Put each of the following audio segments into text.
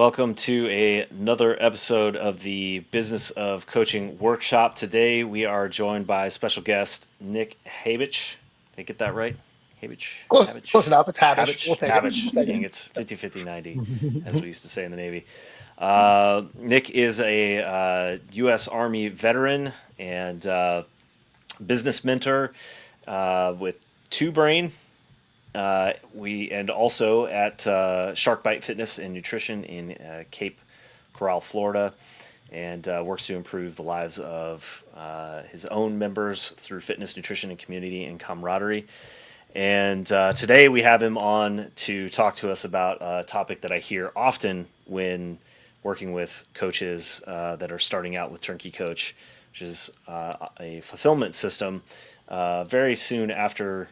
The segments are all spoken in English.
welcome to another episode of the Business of Coaching Workshop. Today we are joined by special guest Nick Habich. Did I get that right? Habich? Close Habich? enough. It's Habich. We'll Habich? take it. Habich. We'll take Dang, it. it's 50-50-90, as we used to say in the Navy. Nick is a U.S. Army veteran and business mentor with Two Brain. We and also at Shark Bite Fitness and Nutrition in Cape Coral, Florida, and works to improve the lives of his own members through fitness, nutrition, and community and camaraderie. And today we have him on to talk to us about a topic that I hear often when working with coaches that are starting out with Turnkey Coach, which is a fulfillment system. Very soon after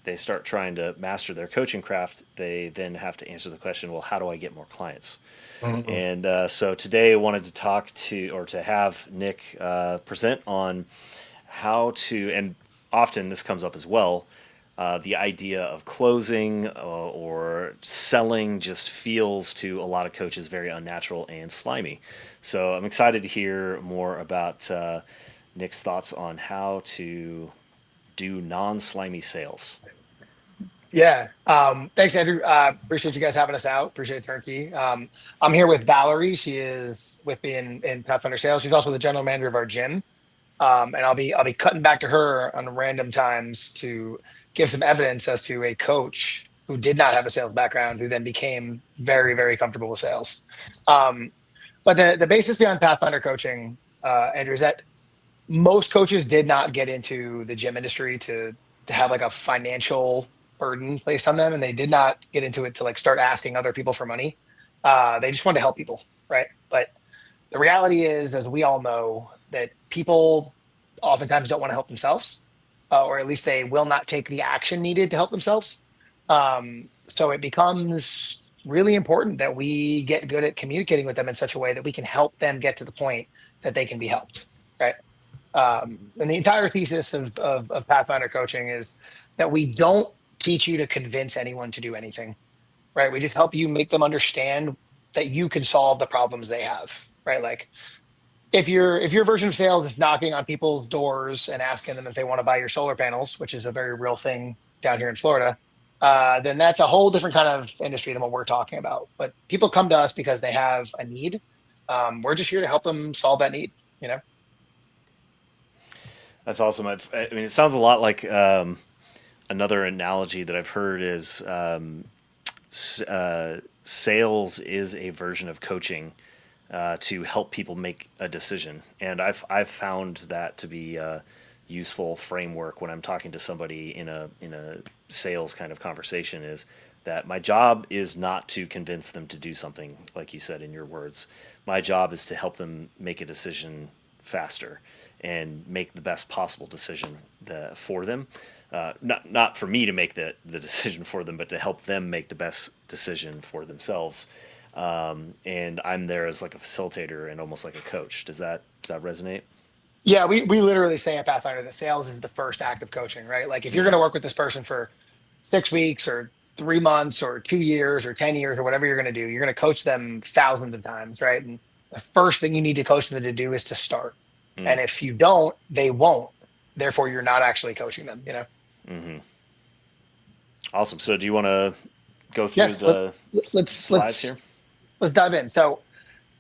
they start trying to master their coaching craft, they then have to answer the question, well, how do I get more clients? Mhm. And so today I wanted to talk to, or to have Nick present on how to, and often this comes up as well, the idea of closing or selling just feels to a lot of coaches very unnatural and slimy. So I'm excited to hear more about Nick's thoughts on how to do non-slimy sales. Yeah. Thanks, Andrew. Appreciate you guys having us out. Appreciate Turkey. I'm here with Valerie. She is with me in Pathfinder Sales. She's also the general manager of our gym. And I'll be cutting back to her on random times to give some evidence as to a coach who did not have a sales background, who then became very, very comfortable with sales. Um, but the basis behind Pathfinder coaching, Andrew, is that most coaches did not get into the gym industry to have like a financial burden placed on them, and they did not get into it to like start asking other people for money. They just wanted to help people, right? But the reality is, as we all know, that people oftentimes don't want to help themselves, or at least they will not take the action needed to help themselves. So it becomes really important that we get good at communicating with them in such a way that we can help them get to the point that they can be helped, right? And the entire thesis of Pathfinder coaching is that we don't teach you to convince anyone to do anything, right? We just help you make them understand that you can solve the problems they have, right? Like if your version of sales is knocking on people's doors and asking them if they want to buy your solar panels, which is a very real thing down here in Florida, then that's a whole different kind of industry than what we're talking about. But people come to us because they have a need. We're just here to help them solve that need, you know? That's awesome. I mean, it sounds a lot like another analogy that I've heard is sales is a version of coaching to help people make a decision, and I've found that to be a useful framework when I'm talking to somebody in a sales kind of conversation. Is that my job is not to convince them to do something, like you said in your words. My job is to help them make a decision faster and make the best possible decision for them. Not for me to make the decision for them, but to help them make the best decision for themselves. And I'm there as like a facilitator and almost like a coach. Does that resonate? Yeah, we literally say at Pathfinder that sales is the first act of coaching, right? Like if you're going Mm-hmm. to work with this person for 6 weeks or 3 months or 2 years or 10 years or whatever you're going to do, you're going to coach them thousands of times, right? And the first thing you need to coach them to do is to start. And if you don't, they won't. Therefore, you're not actually coaching them, you know? Mm-hmm. Awesome. So do you want to go Yeah, through the let's slides here? let's dive in. So,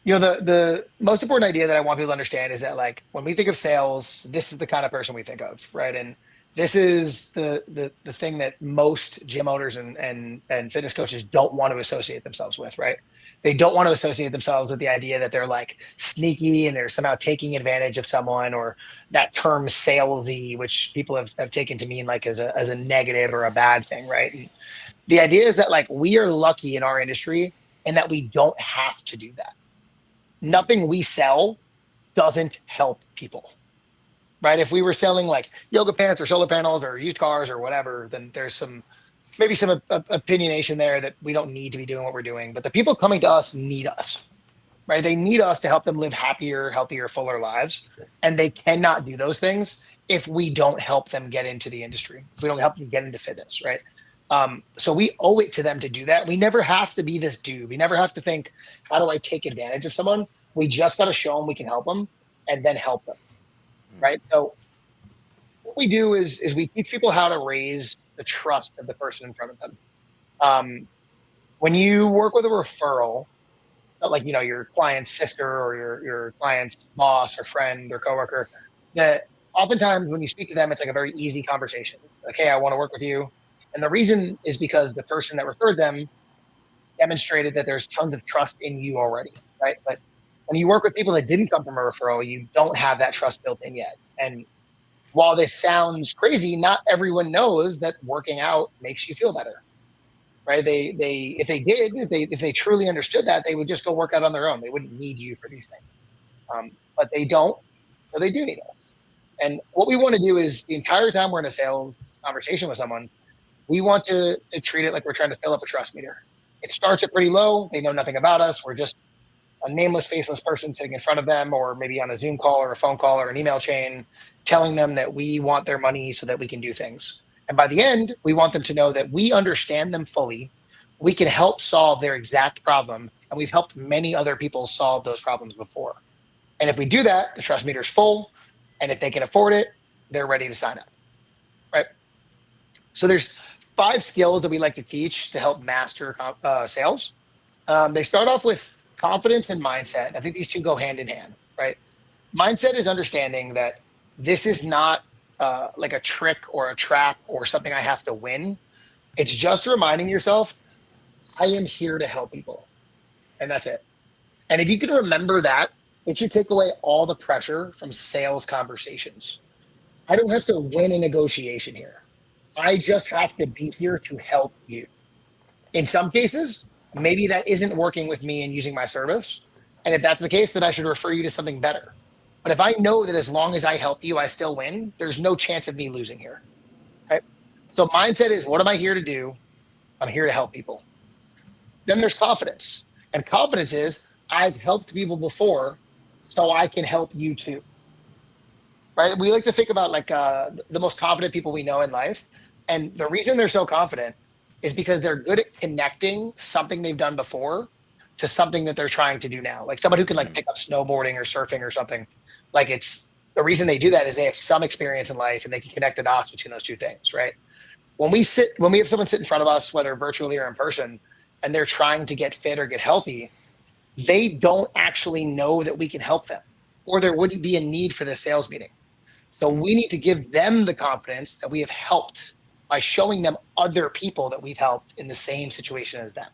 the most important idea that I want people to understand is that like when we think of sales, this is the kind of person we think of, right? And this is the thing that most gym owners and fitness coaches don't want to associate themselves with, right? They don't want to associate themselves with the idea that they're like sneaky and they're somehow taking advantage of someone, or that term salesy, which people have taken to mean like as a negative or a bad thing, right? And the idea is that like we are lucky in our industry and that we don't have to do that. Nothing we sell doesn't help people, right? If we were selling like yoga pants or solar panels or used cars or whatever, then there's maybe some opinionation there that we don't need to be doing what we're doing. But the people coming to us need us, right? They need us to help them live happier, healthier, fuller lives. And they cannot do those things if we don't help them get into the industry, if we don't help them get into fitness, right? So we owe it to them to do that. We never have to be this dude. We never have to think, how do I take advantage of someone? We just got to show them we can help them and then help them. Right. So what we do is we teach people how to raise the trust of the person in front of them. Um, when you work with a referral, it's not like your client's sister or your client's boss or friend or coworker. That oftentimes when you speak to them, it's like a very easy conversation. It's like, hey, I want to work with you, and the reason is because the person that referred them demonstrated that there's tons of trust in you already, right? But when you work with people that didn't come from a referral, you don't have that trust built in yet. And while this sounds crazy, not everyone knows that working out makes you feel better, right? They if they truly understood that, they would just go work out on their own. They wouldn't need you for these things, but they don't, so they do need us. And what we want to do is the entire time we're in a sales conversation with someone, we want to treat it like we're trying to fill up a trust meter. It starts at pretty low. They know nothing about us. We're just a nameless, faceless person sitting in front of them, or maybe on a Zoom call or a phone call or an email chain, telling them that we want their money so that we can do things. And by the end, we want them to know that we understand them fully. We can help solve their exact problem. And we've helped many other people solve those problems before. And if we do that, the trust meter's full. And if they can afford it, they're ready to sign up. Right. So there's 5 skills that we like to teach to help master sales. They start off with confidence and mindset. I think these two go hand in hand, right? Mindset is understanding that this is not like a trick or a trap or something I have to win. It's just reminding yourself, I am here to help people. And that's it. And if you can remember that, it should take away all the pressure from sales conversations. I don't have to win a negotiation here. I just have to be here to help you. In some cases, maybe that isn't working with me and using my service. And if that's the case, then I should refer you to something better. But if I know that as long as I help you, I still win, there's no chance of me losing here. Right. So mindset is, what am I here to do? I'm here to help people. Then there's confidence. And confidence is, I've helped people before, so I can help you too. Right. We like to think about like the most confident people we know in life. And the reason they're so confident is because they're good at connecting something they've done before to something that they're trying to do now. Like someone who can like pick up snowboarding or surfing or something. Like it's the reason they do that is they have some experience in life and they can connect the dots between those two things, right? When we have someone sit in front of us, whether virtually or in person, and they're trying to get fit or get healthy, they don't actually know that we can help them, or there wouldn't be a need for this sales meeting. So we need to give them the confidence that we have helped by showing them other people that we've helped in the same situation as them.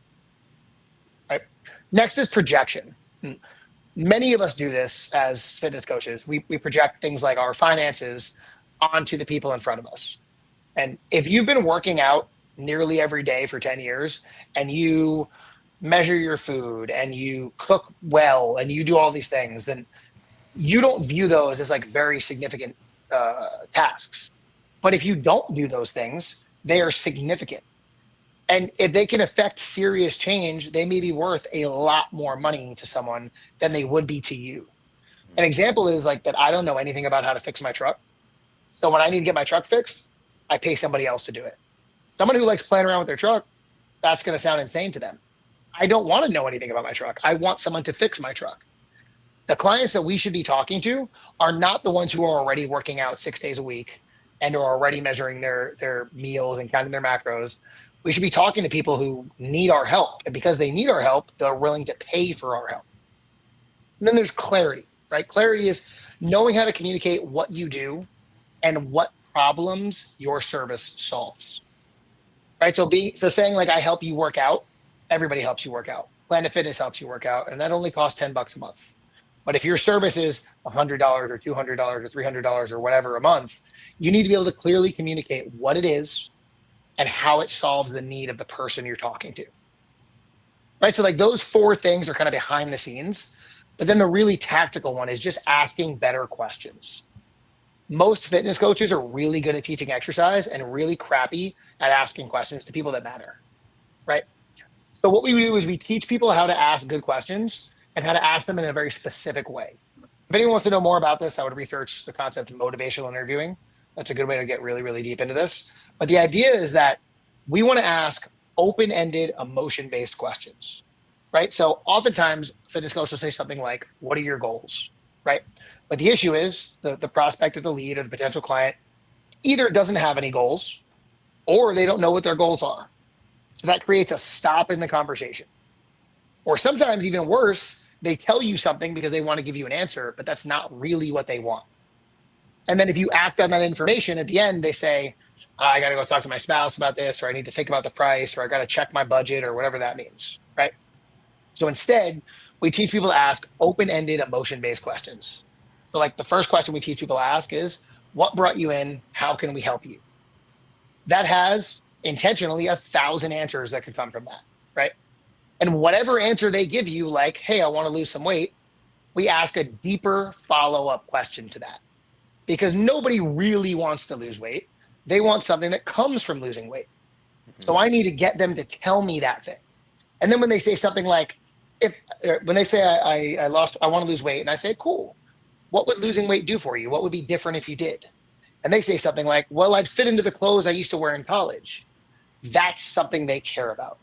Right. Next is projection. Many of us do this as fitness coaches. We project things like our finances onto the people in front of us. And if you've been working out nearly every day for 10 years and you measure your food and you cook well and you do all these things, then you don't view those as like very significant tasks. But if you don't do those things, they are significant. And if they can affect serious change, they may be worth a lot more money to someone than they would be to you. An example is like that I don't know anything about how to fix my truck. So when I need to get my truck fixed, I pay somebody else to do it. Someone who likes playing around with their truck, that's going to sound insane to them. I don't want to know anything about my truck. I want someone to fix my truck. The clients that we should be talking to are not the ones who are already working out 6 days a week and are already measuring their meals and counting their macros. We should be talking to people who need our help. And because they need our help, they're willing to pay for our help. And then there's clarity, right? Clarity is knowing how to communicate what you do and what problems your service solves. Right. So saying like I help you work out, everybody helps you work out. Planet Fitness helps you work out, and that only costs $10 a month. But if your service is $100 or $200 or $300 or whatever a month, you need to be able to clearly communicate what it is and how it solves the need of the person you're talking to. Right. So like those 4 things are kind of behind the scenes. But then the really tactical one is just asking better questions. Most fitness coaches are really good at teaching exercise and really crappy at asking questions to people that matter. Right. So what we do is we teach people how to ask good questions and how to ask them in a very specific way. If anyone wants to know more about this, I would research the concept of motivational interviewing. That's a good way to get really, really deep into this. But the idea is that We want to ask open-ended, emotion-based questions, right? So oftentimes fitness coach will say something like, what are your goals? Right. But the issue is the prospect or the lead or the potential client either doesn't have any goals or they don't know what their goals are. So that creates a stop in the conversation. Or sometimes even worse, they tell you something because they want to give you an answer, but that's not really what they want. And then if you act on that information at the end, they say, I got to go talk to my spouse about this, or I need to think about the price, or I got to check my budget, or whatever that means. Right. So instead, we teach people to ask open ended, emotion based questions. So, like the first question we teach people to ask is, what brought you in? How can we help you? That has intentionally 1,000 answers that could come from that. Right. And whatever answer they give you, like, hey, I want to lose some weight, we ask a deeper follow up question to that because nobody really wants to lose weight. They want something that comes from losing weight. So I need to get them to tell me that thing. And then when they say something like, if when they say I want to lose weight, and I say, cool, what would losing weight do for you? What would be different if you did? And they say something like, well, I'd fit into the clothes I used to wear in college. That's something they care about.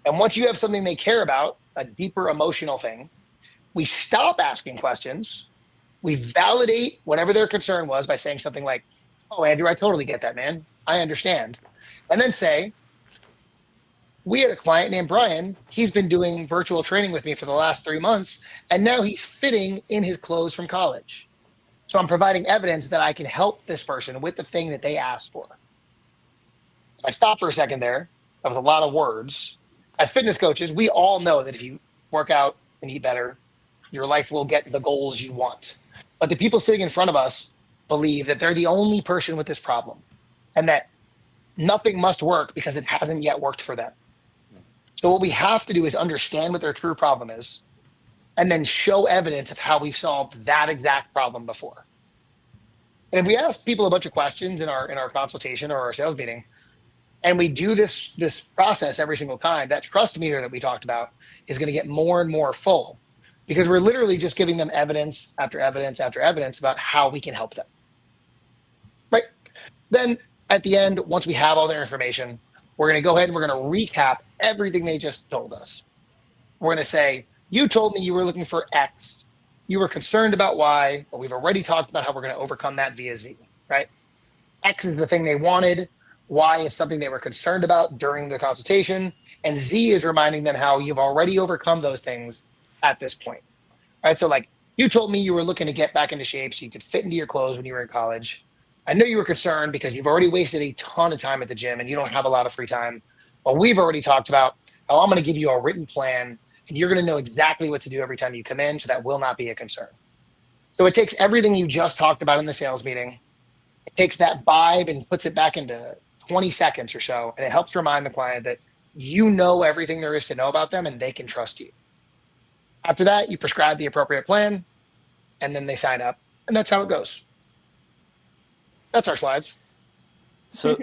And once you have something they care about, a deeper emotional thing, we stop asking questions. We validate whatever their concern was by saying something like, oh, Andrew, I totally get that, man. I understand. And then say, we had a client named Brian. He's been doing virtual training with me for the last 3 months, and now he's fitting in his clothes from college. So I'm providing evidence that I can help this person with the thing that they asked for. If I stop for a second there, that was a lot of words. As fitness coaches, we all know that if you work out and eat better, your life will get the goals you want. But the people sitting in front of us believe that they're the only person with this problem and that nothing must work because it hasn't yet worked for them. So what we have to do is understand what their true problem is and then show evidence of how we've solved that exact problem before. And if we ask people a bunch of questions in our consultation or our sales meeting, and we do this process every single time, that trust meter that we talked about is going to get more and more full because we're literally just giving them evidence after evidence after evidence about how we can help them. Right. Then at the end, once we have all their information, we're going to go ahead and we're going to recap everything they just told us. We're going to say, you told me you were looking for X. You were concerned about Y, but we've already talked about how we're going to overcome that via Z, right? X is the thing they wanted. Y is something they were concerned about during the consultation. And Z is reminding them how you've already overcome those things at this point, right? So like you told me you were looking to get back into shape so you could fit into your clothes when you were in college. I know you were concerned because you've already wasted a ton of time at the gym and you don't have a lot of free time. But we've already talked about how I'm going to give you a written plan and you're going to know exactly what to do every time you come in. So that will not be a concern. So it takes everything you just talked about in the sales meeting. It takes that vibe and puts it back into 20 seconds or so. And it helps remind the client that you know everything there is to know about them and they can trust you. After that, you prescribe the appropriate plan and then they sign up. And that's how it goes. That's our slides. So,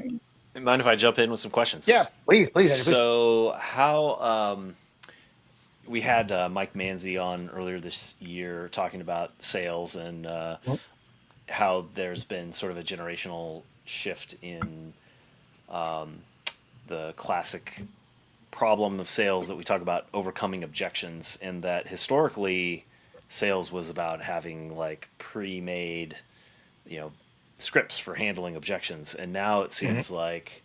mind if I jump in with some questions? Yeah, please, Andrew, please. So, how we had Mike Manzi on earlier this year talking about sales and how there's been sort of a generational shift in the classic problem of sales that we talk about overcoming objections, and that historically sales was about having like pre-made, you know, scripts for handling objections, and now it Mhm. seems like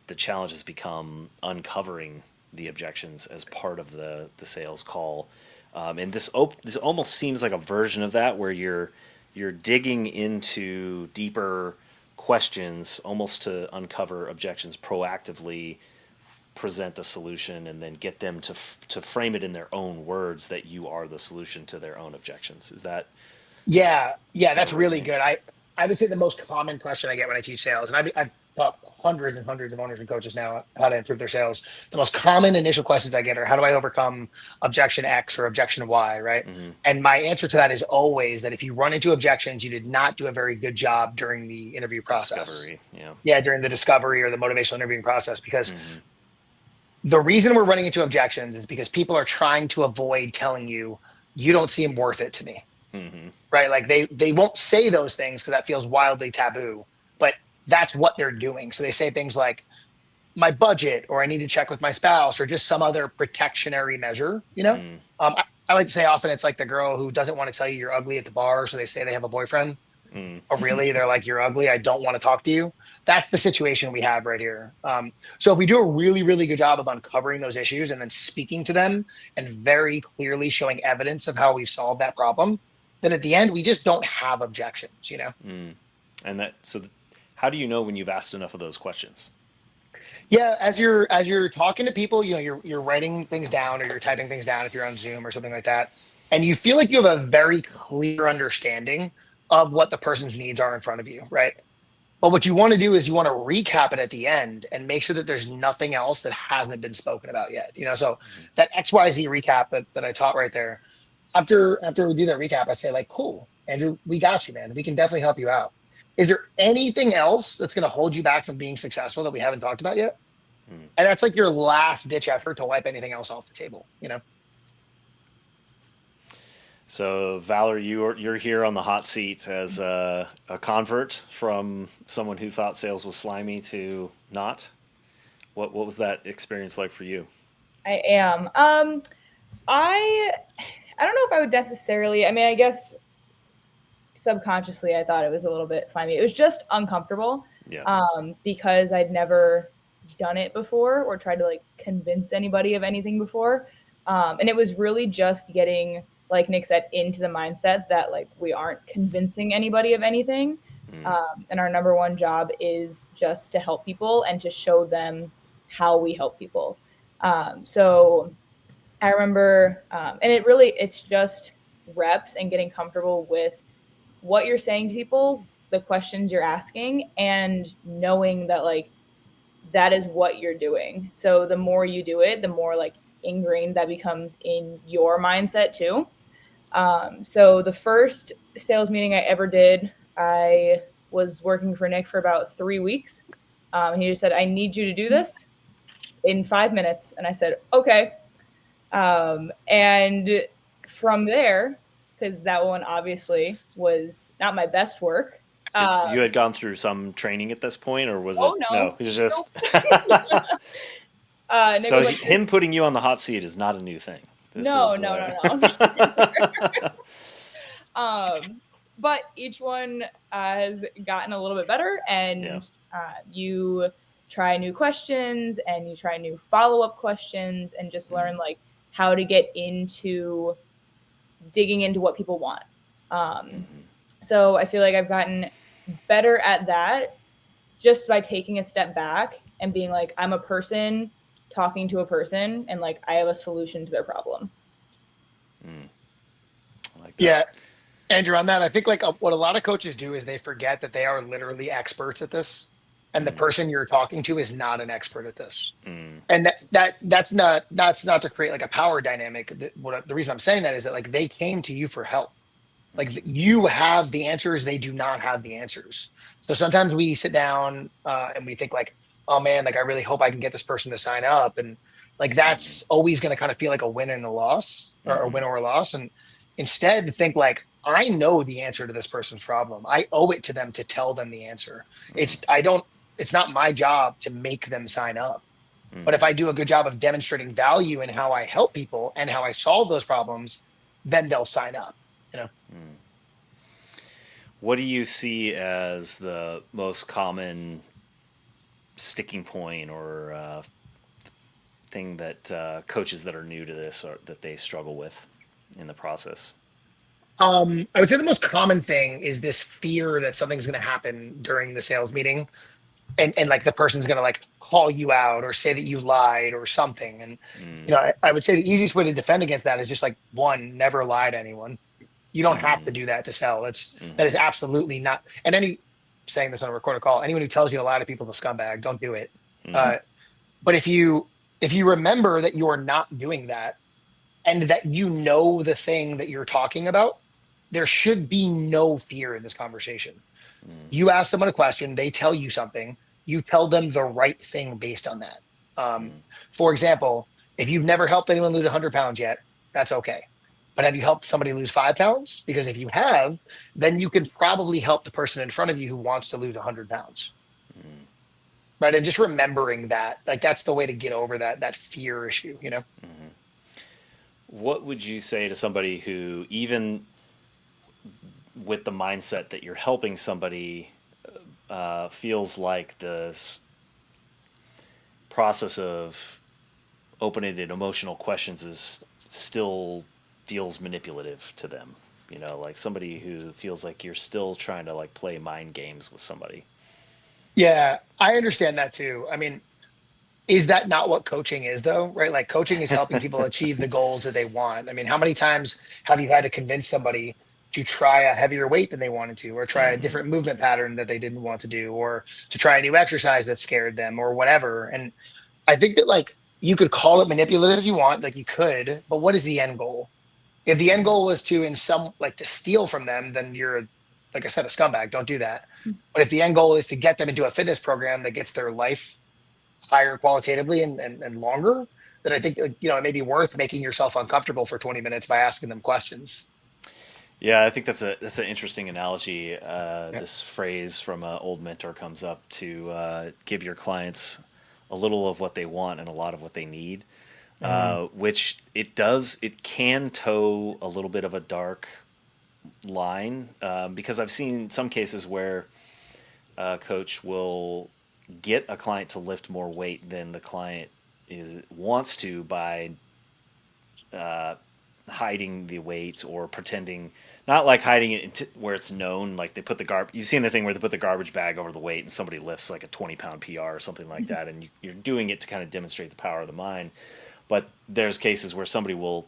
the challenge has become uncovering the objections as part of the sales call. And this almost seems like a version of that where you're digging into deeper questions almost to uncover objections proactively, present a solution, and then get them to frame it in their own words that you are the solution to their own objections. Is that Yeah, kind that's of really resonate? good. I would say the most common question I get when I teach sales, and I've taught hundreds and hundreds of owners and coaches now how to improve their sales. The most common initial questions I get are, how do I overcome objection X or objection Y, right? Hmm. And my answer to that is always that if you run into objections, you did not do a very good job during the interview process. Discovery, yeah. Yeah, during the discovery or the motivational interviewing process, because Hmm. the reason we're running into objections is because people are trying to avoid telling you, you don't seem worth it to me, Hmm. right? Like they won't say those things because that feels wildly taboo, but that's what they're doing. So they say things like, my budget, or I need to check with my spouse, or just some other protectionary measure, you know? Mm, I like to say often it's like the girl who doesn't want to tell you you're ugly at the bar, so they say they have a boyfriend. mm, Oh, really? They're like, you're ugly. I don't want to talk to you. That's the situation we have right here. So if we do a really, really good job of uncovering those issues and then speaking to them and very clearly showing evidence of how we've solved that problem, then at the end, we just don't have objections, you know? mm. And how do you know when you've asked enough of those questions? Yeah, as you're talking to people, you're writing things down or you're typing things down if you're on Zoom or something like that, and you feel like you have a very clear understanding of what the person's needs are in front of you, right? But what you want to do is you want to recap it at the end and make sure that there's nothing else that hasn't been spoken about yet. So that XYZ recap that I taught right there, after we do that recap, I say like, cool, Andrew, we got you, man. We can definitely help you out. Is there anything else that's going to hold you back from being successful that we haven't talked about yet? Mm. And that's like your last ditch effort to wipe anything else off the table. So, Valerie, you're here on the hot seat as a convert from someone who thought sales was slimy to not. What was that experience like for you? I am. I I don't know if I would necessarily. I mean, I guess subconsciously I thought it was a little bit slimy. It was just uncomfortable Yeah. because I'd never done it before or tried to like convince anybody of anything before. And it was really just getting, like Nick said, into the mindset that like we aren't convincing anybody of anything. Mm, And our number one job is just to help people and to show them how we help people. So I remember, and it's just reps and getting comfortable with what you're saying to people, the questions you're asking, and knowing that like that is what you're doing. So the more you do it, the more like ingrained that becomes in your mindset too. So the first sales meeting I ever did, I was working for Nick for about 3 weeks. He just said, "I need you to do this in 5 minutes," and I said, "Okay." And from there, because that one obviously was not my best work. You had gone through some training at this point, or was it Oh no, no? It was just nope. Nick so was like, him putting you on the hot seat is not a new thing. This no, is no, no, no. um, but each one has gotten a little bit better, yeah. and you try new questions and you try new follow-up questions and just Mm, learn like how to get into digging into what people want. Um, mhm, so I feel like I've gotten better at that just by taking a step back and being like, I'm a person talking to a person and like I have a solution to their problem. mm. I like that. Yeah, Andrew, on that, I think like what a lot of coaches do is they forget that they are literally experts at this, and the Mm, person you're talking to is not an expert at this. mm, And that's not to create like a power dynamic. The reason I'm saying that is that like they came to you for help. Like you have the answers, they do not have the answers. So sometimes we sit down and we think like, oh man, like I really hope I can get this person to sign up, and like mhm, that's always going to kind of feel like a win and a loss, or a mhm, win or a loss. And instead, think like I know the answer to this person's problem. I owe it to them to tell them the answer. mhm, I don't. It's not my job to make them sign up. But if mhm, I do a good job of demonstrating value in how I help people and how I solve those problems, then they'll sign up. You know. mm. What do you see as the most common sticking point or thing that coaches that are new to this or that they struggle with in the process? I would say the most common thing is this fear that something's going to happen during the sales meeting, and like the person's going to like call you out or say that you lied or something. And Mm, I would say the easiest way to defend against that is just like one, never lie to anyone. You don't have mm, to do that to sell. That is mhm, absolutely not. And saying this on a recorded call, anyone who tells you to lie to people is a scumbag. Don't do it. mhm, Uh, but if you remember that you're not doing that, and that you know the thing that you're talking about, there should be no fear in this conversation. mm, You ask someone a question, they tell you something, you tell them the right thing based on that. Um, mm, for example, if you've never helped anyone lose 100 pounds yet, that's okay. But have you helped somebody lose 5 pounds? Because if you have, then you can probably help the person in front of you who wants to lose 100 pounds. mm. right? And just remembering that, like that's the way to get over that fear issue, you know? What would you say to somebody who, even with the mindset that you're helping somebody, feels like this process of open-ended emotional questions is still feels manipulative to them? You know, like somebody who feels like you're still trying to like play mind games with somebody. Yeah, I understand that too. I mean, is that not what coaching is though, right? Like coaching is helping people achieve the goals that they want. I mean, how many times have you had to convince somebody to try a heavier weight than they wanted to, or try a Mm-hmm. different movement pattern that they didn't want to do, or to try a new exercise that scared them or whatever? And I think that like you could call it manipulative if you want, like you could, but what is the end goal? If the end goal was to in some like to steal from them, then you're like I said, a scumbag. Don't do that. But if the end goal is to get them into a fitness program that gets their life higher qualitatively and longer, then I think like, it may be worth making yourself uncomfortable for 20 minutes by asking them questions. Yeah, I think that's an interesting analogy. Yeah. This phrase from an old mentor comes up to give your clients a little of what they want and a lot of what they need, Mm, which it does. It can toe a little bit of a dark line, because I've seen some cases where a coach will get a client to lift more weight than the client is wants to by hiding the weight or pretending, not like hiding it where it's known, like they put the you've seen the thing where they put the garbage bag over the weight and somebody lifts like a 20-pound PR or something like that, and you're doing it to kind of demonstrate the power of the mind. But there's cases where somebody will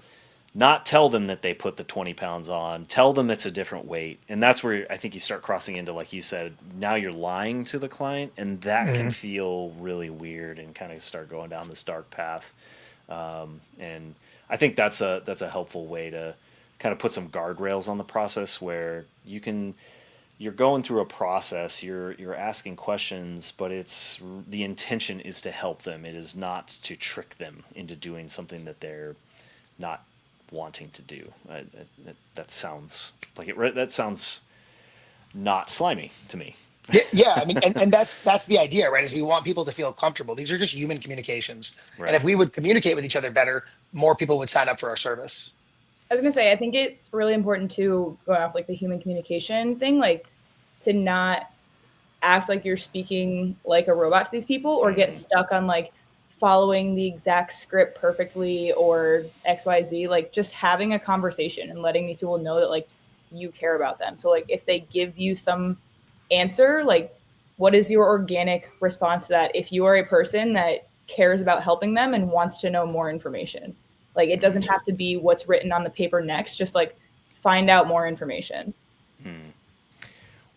not tell them that they put the 20 pounds on, tell them it's a different weight, and that's where I think you start crossing into, like you said, now you're lying to the client, and that can mm, feel really weird and kind of start going down this dark path. And I think that's a helpful way to kind of put some guardrails on the process where you're going through a process, you're asking questions, but it's the intention is to help them. It is not to trick them into doing something that they're not wanting to do. That sounds like it. That sounds not slimy to me. yeah, yeah. I mean, and that's the idea, right? Is we want people to feel comfortable. These are just human communications, and Right. if we would communicate with each other better, more people would sign up for our service. I was gonna say, I think it's really important to go off like the human communication thing, like to not act like you're speaking like a robot to these people or get Mm-hmm. stuck on like following the exact script perfectly or XYZ. Like just having a conversation and letting these people know that like you care about them. So like if they give you some answer, like what is your organic response to that if you are a person that cares about helping them and wants to know more information? Like it doesn't have to be what's written on the paper next, just like find out more information. Mm-hmm.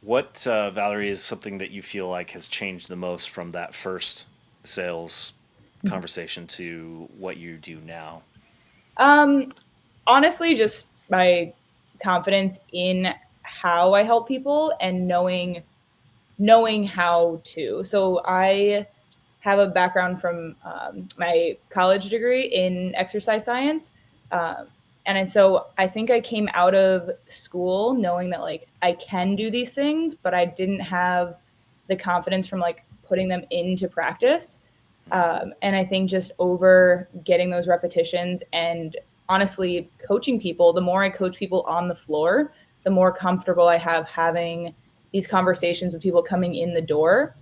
What, Valerie, is something that you feel like has changed the most from that first sales conversation to what you do now? Um, Honestly, just my confidence in how I help people and knowing how to. So I have a background from my college degree in exercise science. Um, and so I think I came out of school knowing that like I can do these things, but I didn't have the confidence from like putting them into practice. And I think just over getting those repetitions and honestly coaching people, the more I coach people on the floor, the more comfortable I have having these conversations with people coming in the door,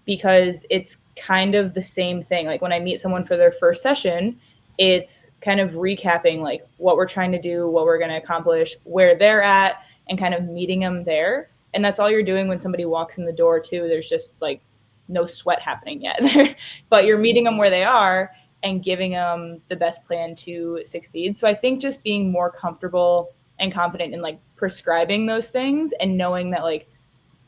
because it's kind of the same thing. Like when I meet someone for their first session, it's kind of recapping like what we're trying to do, what we're going to accomplish, where they're at, and kind of meeting them there. And that's all you're doing when somebody walks in the door, too. There's just like no sweat happening yet, but you're meeting them where they are and giving them the best plan to succeed. So I think just being more comfortable and confident in like prescribing those things and knowing that like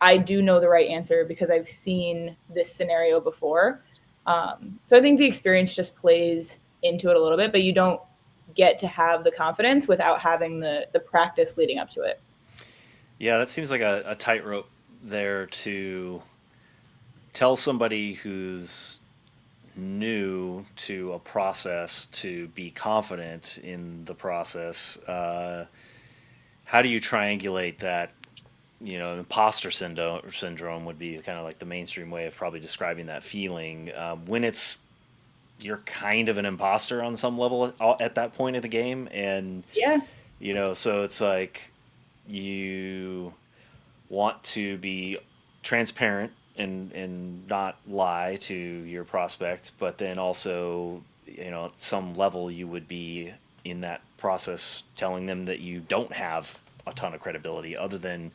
I do know the right answer because I've seen this scenario before. So I think the experience just plays into it a little bit, but you don't get to have the confidence without having the practice leading up to it. Yeah, that seems like a tightrope there to tell somebody who's new to a process to be confident in the process. How do you triangulate that imposter syndrome would be kind of like the mainstream way of probably describing that feeling. When you're kind of an imposter on some level at that point of the game, and Yeah. so it's like you want to be transparent and not lie to your prospect, but then also, at some level you would be in that process telling them that you don't have a ton of credibility other than,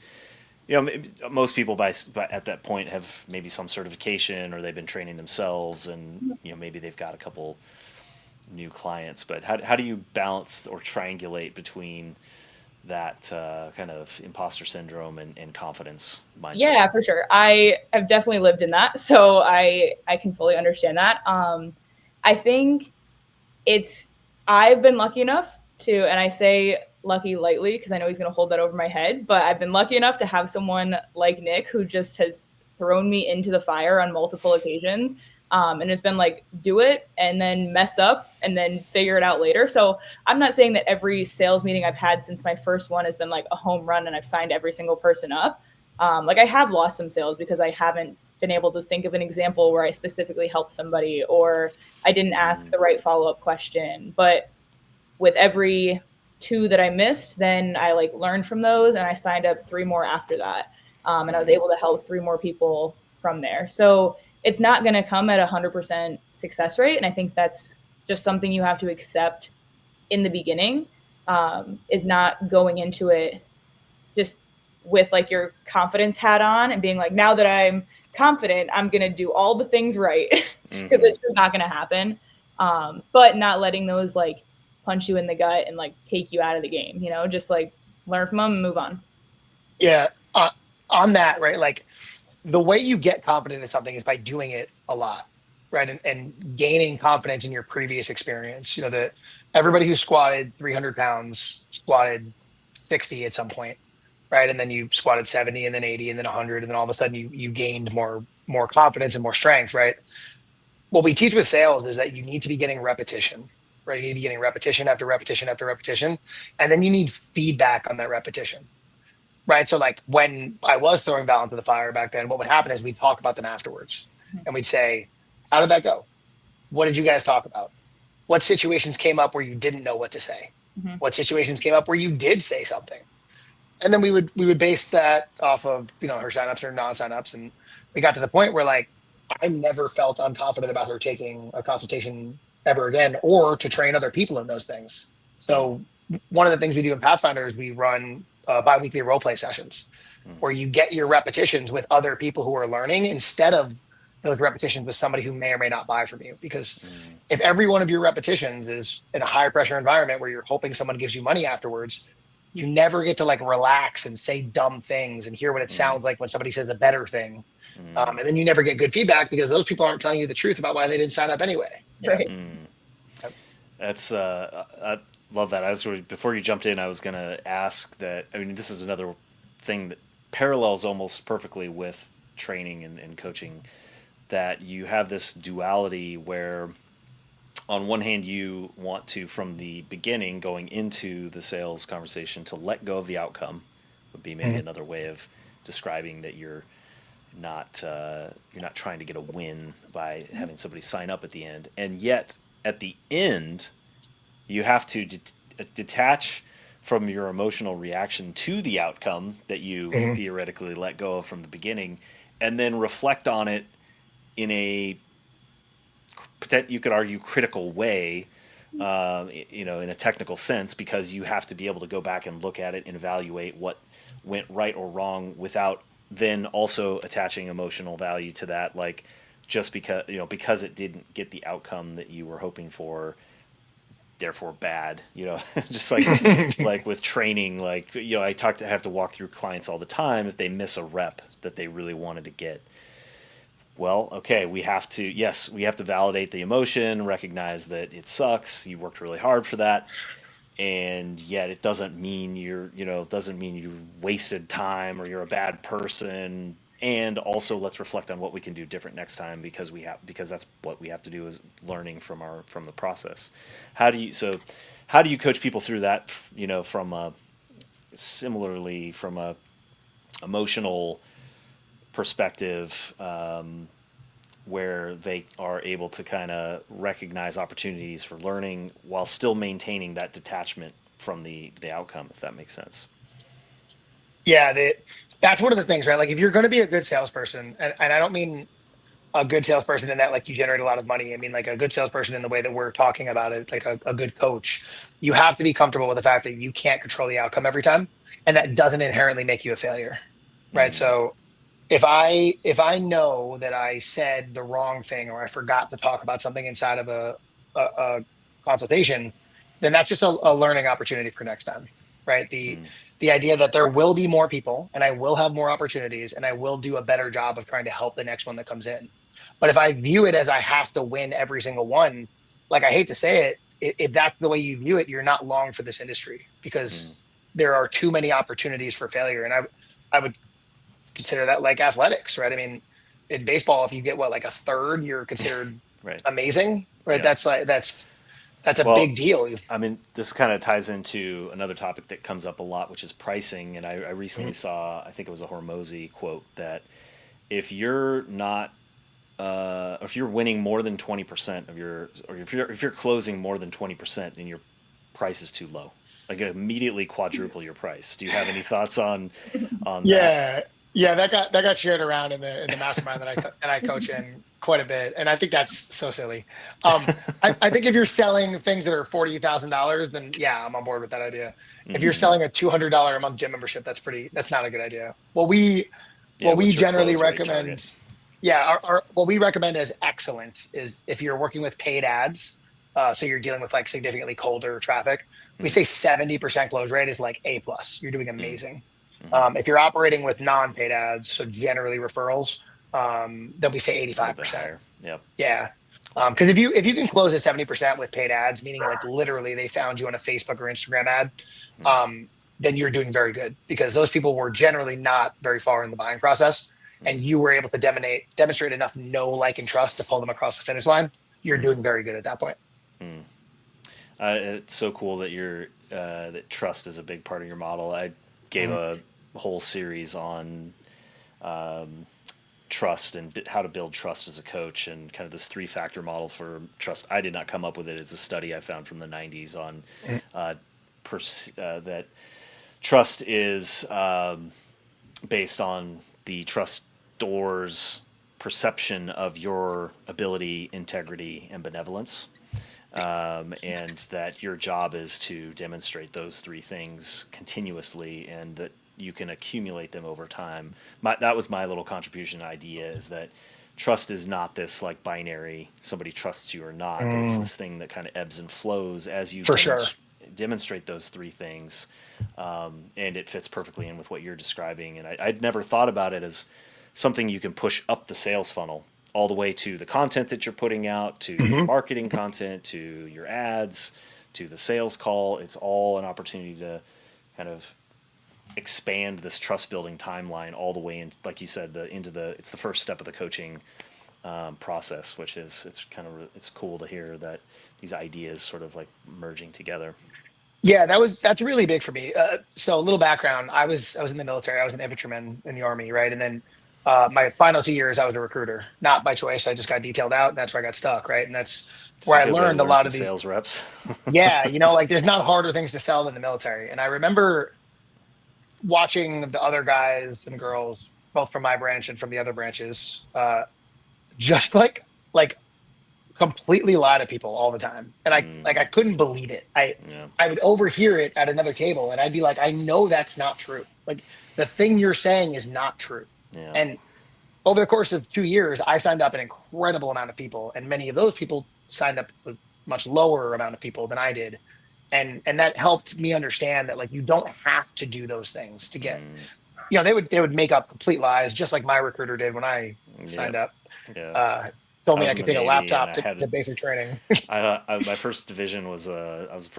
most people by at that point have maybe some certification or they've been training themselves, and maybe they've got a couple new clients. But how do you balance or triangulate between that kind of imposter syndrome and confidence mindset? Yeah, for sure. I have definitely lived in that, so I can fully understand that. I think it's I've been lucky enough to, and I say lucky lightly because I know he's going to hold that over my head, but I've been lucky enough to have someone like Nick who just has thrown me into the fire on multiple occasions. And it's been like, do it and then mess up and then figure it out later. So I'm not saying that every sales meeting I've had since my first one has been like a home run and I've signed every single person up. Like I have lost some sales because I haven't been able to think of an example where I specifically helped somebody or I didn't ask the right follow-up question. But with every two that I missed, then I like learned from those and I signed up three more after that. And I was able to help three more people from there. So it's not going to come at 100% success rate. And I think that's just something you have to accept in the beginning, is not going into it just with like your confidence hat on and being like, now that I'm confident, I'm going to do all the things right because it's just not going to happen. But not letting those like punch you in the gut and like take you out of the game, just like learn from them and move on. Yeah. On that, right? Like the way you get confident in something is by doing it a lot, right? And gaining confidence in your previous experience. That everybody who squatted 300 pounds squatted 60 at some point, right? And then you squatted 70 and then 80 and then 100. And then all of a sudden you gained more confidence and more strength, right? What we teach with sales is that you need to be getting repetition, right? You need to be getting repetition after repetition after repetition. And then you need feedback on that repetition, right? So like when I was throwing Val into the fire back then, what would happen is we'd talk about them afterwards and we'd say, how did that go? What did you guys talk about? What situations came up where you didn't know what to say? Mm-hmm. What situations came up where you did say something? And then we would base that off of, her signups or non-signups. And we got to the point where like I never felt unconfident about her taking a consultation ever again or to train other people in those things. So one of the things we do in Pathfinder is we run bi-weekly role play sessions where you get your repetitions with other people who are learning instead of those repetitions with somebody who may or may not buy from you. Because if every one of your repetitions is in a high pressure environment where you're hoping someone gives you money afterwards, you never get to like relax and say dumb things and hear what it sounds like when somebody says a better thing. And then you never get good feedback because those people aren't telling you the truth about why they didn't sign up anyway. Right. That's I love that. Before you jumped in, I was going to ask that. I mean, this is another thing that parallels almost perfectly with training and coaching. That you have this duality where, on one hand, you want to, from the beginning, going into the sales conversation, to let go of the outcome. Would be maybe another way of describing that you're not trying to get a win by having somebody sign up at the end, and yet at the end you have to detach from your emotional reaction to the outcome that you theoretically let go of from the beginning, and then reflect on it in a, you could argue, critical way, in a technical sense, because you have to be able to go back and look at it and evaluate what went right or wrong without then also attaching emotional value to that, like just because it didn't get the outcome that you were hoping for, therefore bad, just like with training, like, I have to walk through clients all the time if they miss a rep that they really wanted to get. Well, okay, we have to validate the emotion, recognize that it sucks, you worked really hard for that, and yet it doesn't mean you wasted time or you're a bad person. And also, let's reflect on what we can do different next time, because that's what we have to do, is learning from the process. How do you coach people through that? From a emotional perspective, where they are able to kind of recognize opportunities for learning while still maintaining that detachment from the outcome, if that makes sense. Yeah, that's one of the things, right? Like if you're going to be a good salesperson, and I don't mean a good salesperson in that like you generate a lot of money. I mean like a good salesperson in the way that we're talking about it, like a good coach. You have to be comfortable with the fact that you can't control the outcome every time, and that doesn't inherently make you a failure, right? Mm, So if I know that I said the wrong thing or I forgot to talk about something inside of a consultation, then that's just a learning opportunity for next time, right? mm, The idea that there will be more people and I will have more opportunities and I will do a better job of trying to help the next one that comes in. But if I view it as I have to win every single one, like I hate to say it, if that's the way you view it, you're not long for this industry mm, because there are too many opportunities for failure. And I would consider that like athletics, right? I mean, in baseball, if you get what, like a third, you're considered right. amazing, right? Yeah. That's a Well, big deal. I mean, this kind of ties into another topic that comes up a lot, which is pricing. And I recently Mhm. saw, I think it was a Hormozy quote, that if you're not, if you're winning more than 20% of your, or if you're closing more than 20%, then your price is too low. Like immediately quadruple your price. Do you have any thoughts on that? Yeah, yeah, that got shared around in the mastermind that I coach in quite a bit, and I think that's so silly. I think if you're selling things that are $40,000, then yeah, I'm on board with that idea. If you're Hmm. selling a $200 a month gym membership, that's not a good idea. Yeah. What we What's your generally close rate target? recommend, yeah, our what we recommend as excellent is if you're working with paid ads, so you're dealing with like significantly colder traffic. We Mm, say 70% close rate is like A plus. You're doing mm, amazing. hmm. If you're operating with non-paid ads, so generally referrals, then we say A little bit 85%. higher. Yep. Yeah. Because if you can close at 70% with paid ads, meaning like literally they found you on a Facebook or Instagram ad, Mm, um, then you're doing very good because those people were generally not very far in the buying process, mm, and you were able to demonstrate enough know, like, and trust to pull them across the finish line. You're mm, doing very good at that point. mm. It's so cool that that trust is a big part of your model. I gave Mhm. a whole series on trust and how to build trust as a coach, and kind of this three-factor model for trust. I did not come up with it. It's a study I found from the 90s on Mhm. uh, that trust is based on the trustor's perception of your ability, integrity, and benevolence, and that your job is to demonstrate those three things continuously, and that you can accumulate them over time. That was my little contribution idea, is that trust is not this like binary, somebody trusts you or not, but it's Mm, this thing that kind of ebbs and flows as you for sure. demonstrate those three things. And it fits perfectly in with what you're describing. And I'd never thought about it as something you can push up the sales funnel all the way to the content that you're putting out, to your Hmm. marketing content, to your ads, to the sales call. It's all an opportunity to kind of expand this trust building timeline all the way in, like you said, it's the first step of the coaching process, which is it's cool to hear that these ideas sort of like merging together. Yeah, that's really big for me. So a little background: I was in the military. I was an infantryman in the army, right? And then my final 2 years, I was a recruiter, not by choice. I just got detailed out, and that's where I got stuck, right? And that's It's where a I good way to learned a learn lot some of these. sales reps. Yeah, like there's not harder things to sell than the military. And I remember watching the other guys and girls, both from my branch and from the other branches, just like completely lie to people all the time. And I Mm, couldn't believe it. yeah. I would overhear it at another table and I'd be like, I know that's not true. Like the thing you're saying is not true. Yeah. And over the course of 2 years, I signed up an incredible amount of people, and many of those people signed up with much lower amount of people than I did. And that helped me understand that like you don't have to do those things to get, Mm, they would make up complete lies just like my recruiter did when I yep. signed up. Yeah. Uh Told I me was I in could the take a Navy, and laptop I to had basic training. my first division was I was a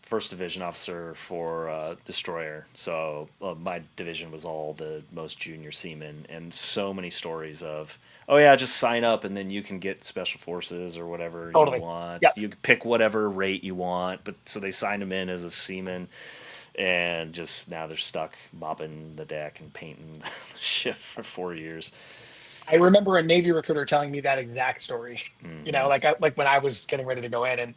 first division officer for destroyer. So my division was all the most junior seamen, and so many stories of, oh yeah, just sign up and then you can get special forces or whatever you Totally. want. Yep. You can pick whatever rate you want. But so they signed him in as a seaman, and just now they're stuck mopping the deck and painting the ship for 4 years. I remember a Navy recruiter telling me that exact story. Mm-hmm. Like when I was getting ready to go in, and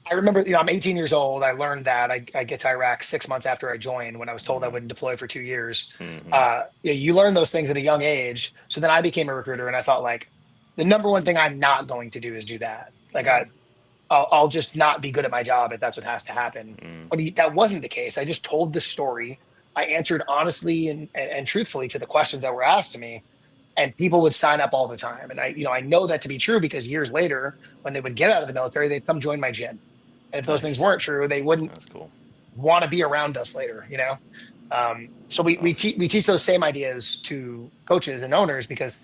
I remember, I'm 18 years old. I learned that I get to Iraq 6 months after I joined when I was told I wouldn't deploy for 2 years. Mm-hmm. You learn those things at a young age. So then I became a recruiter, and I thought like the number one thing I'm not going to do is do that. Like Yeah. I'll just not be good at my job if that's what has to happen. But that wasn't the case. I just told the story. I answered honestly and truthfully to the questions that were asked to me, and people would sign up all the time. And I know that to be true because years later, when they would get out of the military, they'd come join my gym. And if those things Nice. weren't true, they wouldn't That's cool. want to be around us later. So That's awesome. we teach those same ideas to coaches and owners because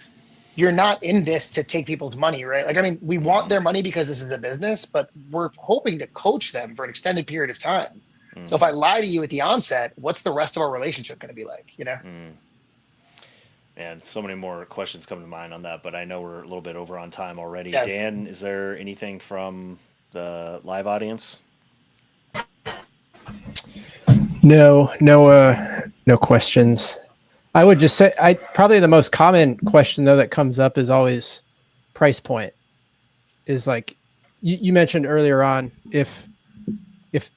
you're not in this to take people's money, right? Like, I mean, we want Mm-hmm. their money because this is a business, but we're hoping to coach them for an extended period of time. So if I Mm-hmm. lie to you at the onset, what's the rest of our relationship going to be like? Mm. And so many more questions come to mind on that, but I know we're a little bit over on time already. Yeah. Dan, is there anything from the live audience? No questions. I would just say, I probably the most common question though that comes up is always price point. Is like you mentioned earlier on, if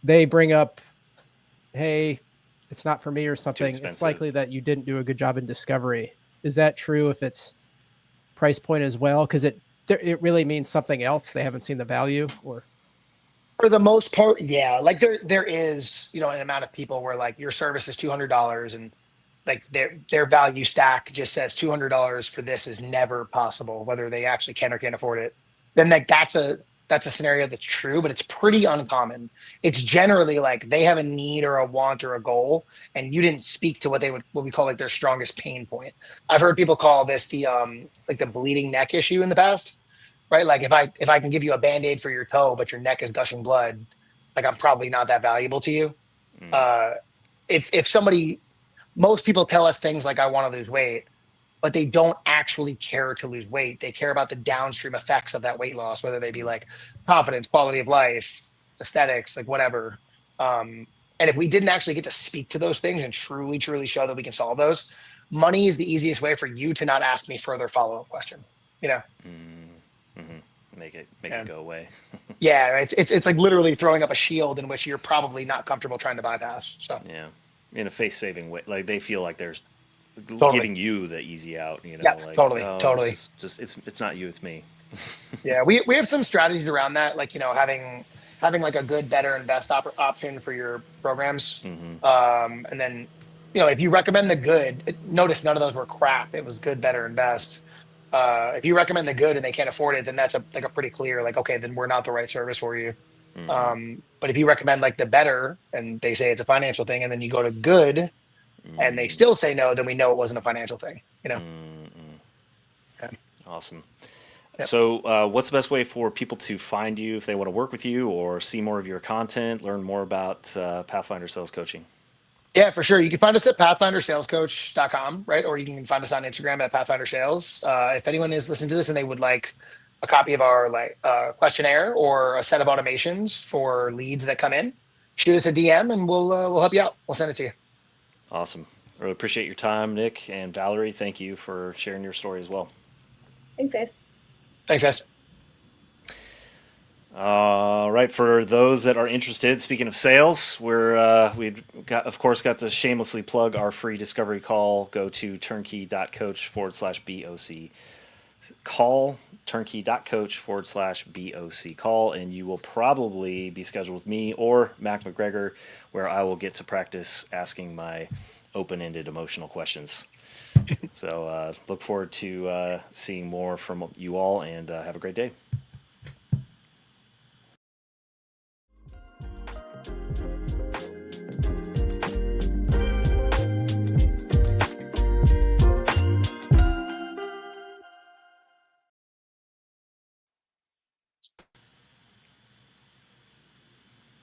they bring up, hey, it's not for me or Too something, it's expensive. likely that you didn't do a good job in discovery. Is that true if it's price point as well? Because it really means something else. They haven't seen the value, or For the most part, yeah. Like there is, an amount of people where like your service is $200 and like their value stack just says $200 for this is never possible, whether they actually can or can't afford it. Then like that's a scenario that's true, but it's pretty uncommon. It's generally like they have a need or a want or a goal, and you didn't speak to what we call like their strongest pain point. I've heard people call this the like the bleeding neck issue in the past, right? Like if I can give you a band-aid for your toe, but your neck is gushing blood, like I'm probably not that valuable to you. Mm. Uh, if somebody, most people tell us things like I want to lose weight, but they don't actually care to lose weight. They care about the downstream effects of that weight loss, whether they be like confidence, quality of life, aesthetics, like whatever. Um, and if we didn't actually get to speak to those things and truly, truly show that we can solve those, money is the easiest way for you to not ask me further follow-up question. You know, Make it and go away. yeah, it's like literally throwing up a shield in which you're probably not comfortable trying to bypass. So Yeah, in a face-saving way. Like they feel like there's totally, giving you the easy out. yeah, Like, totally, oh, this totally. is just it's not you, it's me. Yeah, we have some strategies around that, like having like a good, better, and best option for your programs. Mm-hmm. And then if you recommend the good, notice none of those were crap. It was good, better, and best. If you recommend the good and they can't afford it, then that's a pretty clear like, okay, then we're not the right service for you. Mm-hmm. But if you recommend like the better and they say it's a financial thing, and then you go to good and they still say no, then we know it wasn't a financial thing. Mm-hmm. Yeah. Awesome. Yep. So, what's the best way for people to find you if they want to work with you or see more of your content, learn more about Pathfinder Sales Coaching? Yeah, for sure. You can find us at pathfindersalescoach.com, right? Or you can find us on Instagram at Pathfinder Sales. If anyone is listening to this and they would like a copy of our questionnaire or a set of automations for leads that come in, shoot us a DM and we'll help you out. We'll send it to you. Awesome. Really appreciate your time, Nick and Valerie. Thank you for sharing your story as well. Thanks, guys. Thanks, guys. All right, for those that are interested, speaking of sales, we've got, of course, got to shamelessly plug our free discovery call. Go to turnkey.coach/BOC call, turnkey.coach/BOC call, and you will probably be scheduled with me or Mac McGregor, where I will get to practice asking my open-ended emotional questions. So look forward to seeing more from you all, and have a great day.